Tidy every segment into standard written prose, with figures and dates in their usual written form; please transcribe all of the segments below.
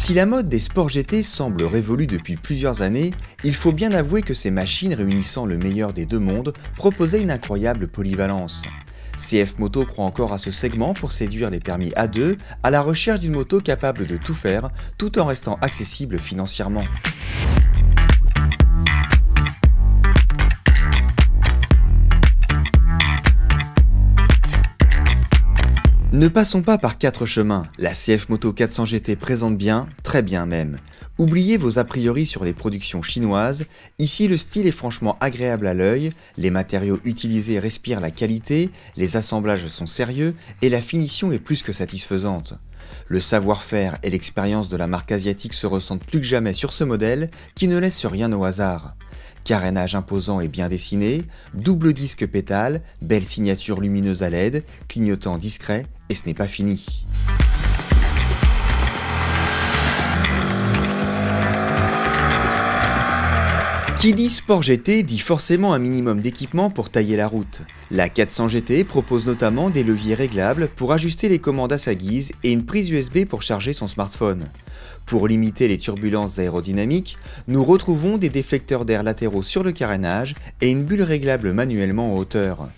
Si la mode des sports GT semble révolue depuis plusieurs années, il faut bien avouer que ces machines réunissant le meilleur des deux mondes proposaient une incroyable polyvalence. CF Moto croit encore à ce segment pour séduire les permis A2 à la recherche d'une moto capable de tout faire tout en restant accessible financièrement. Ne passons pas par quatre chemins, la CF Moto 400 GT présente bien, très bien même. Oubliez vos a priori sur les productions chinoises, ici le style est franchement agréable à l'œil, les matériaux utilisés respirent la qualité, les assemblages sont sérieux et la finition est plus que satisfaisante. Le savoir-faire et l'expérience de la marque asiatique se ressentent plus que jamais sur ce modèle qui ne laisse rien au hasard. Carénage imposant et bien dessiné, double disque pétale, belle signature lumineuse à LED, clignotant discret, et ce n'est pas fini. Qui dit sport GT dit forcément un minimum d'équipement pour tailler la route. La 400 GT propose notamment des leviers réglables pour ajuster les commandes à sa guise et une prise USB pour charger son smartphone. Pour limiter les turbulences aérodynamiques, nous retrouvons des déflecteurs d'air latéraux sur le carénage et une bulle réglable manuellement en hauteur.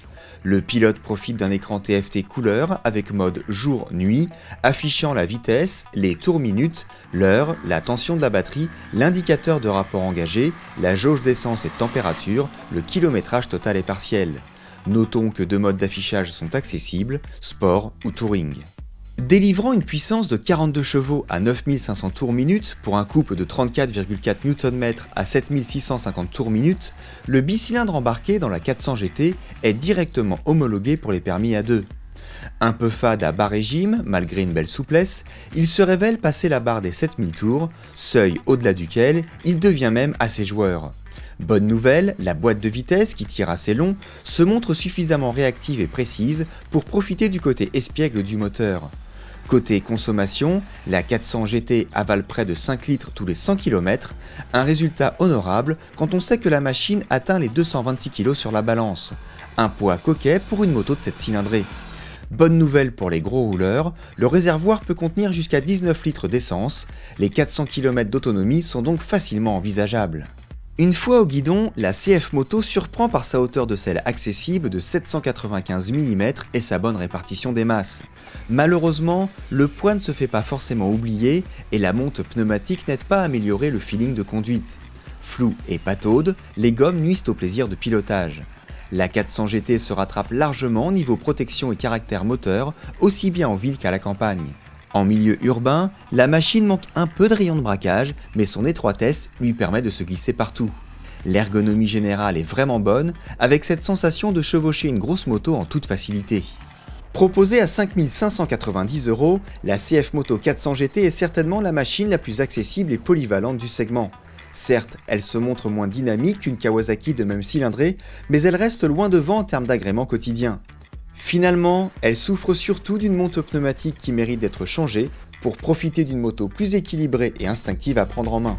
Le pilote profite d'un écran TFT couleur avec mode jour-nuit, affichant la vitesse, les tours minutes, l'heure, la tension de la batterie, l'indicateur de rapport engagé, la jauge d'essence et de température, le kilométrage total et partiel. Notons que deux modes d'affichage sont accessibles, sport ou touring. Délivrant une puissance de 42 chevaux à 9500 tours minute pour un couple de 34,4 Nm à 7650 tours minute, le bicylindre embarqué dans la 400 GT est directement homologué pour les permis A2. Un peu fade à bas régime, malgré une belle souplesse, il se révèle passer la barre des 7000 tours, seuil au-delà duquel il devient même assez joueur. Bonne nouvelle, la boîte de vitesse, qui tire assez long, se montre suffisamment réactive et précise pour profiter du côté espiègle du moteur. Côté consommation, la 400 GT avale près de 5 litres tous les 100 km, un résultat honorable quand on sait que la machine atteint les 226 kg sur la balance. Un poids coquet pour une moto de cette cylindrée. Bonne nouvelle pour les gros rouleurs, le réservoir peut contenir jusqu'à 19 litres d'essence, les 400 km d'autonomie sont donc facilement envisageables. Une fois au guidon, la CF Moto surprend par sa hauteur de selle accessible de 795 mm et sa bonne répartition des masses. Malheureusement, le poids ne se fait pas forcément oublier et la monte pneumatique n'aide pas à améliorer le feeling de conduite. Flou et pataude, les gommes nuisent au plaisir de pilotage. La 400 GT se rattrape largement niveau protection et caractère moteur, aussi bien en ville qu'à la campagne. En milieu urbain, la machine manque un peu de rayon de braquage, mais son étroitesse lui permet de se glisser partout. L'ergonomie générale est vraiment bonne, avec cette sensation de chevaucher une grosse moto en toute facilité. Proposée à 5 590 €, la CF Moto 400 GT est certainement la machine la plus accessible et polyvalente du segment. Certes, elle se montre moins dynamique qu'une Kawasaki de même cylindrée, mais elle reste loin devant en termes d'agrément quotidien. Finalement, elle souffre surtout d'une monte pneumatique qui mérite d'être changée pour profiter d'une moto plus équilibrée et instinctive à prendre en main.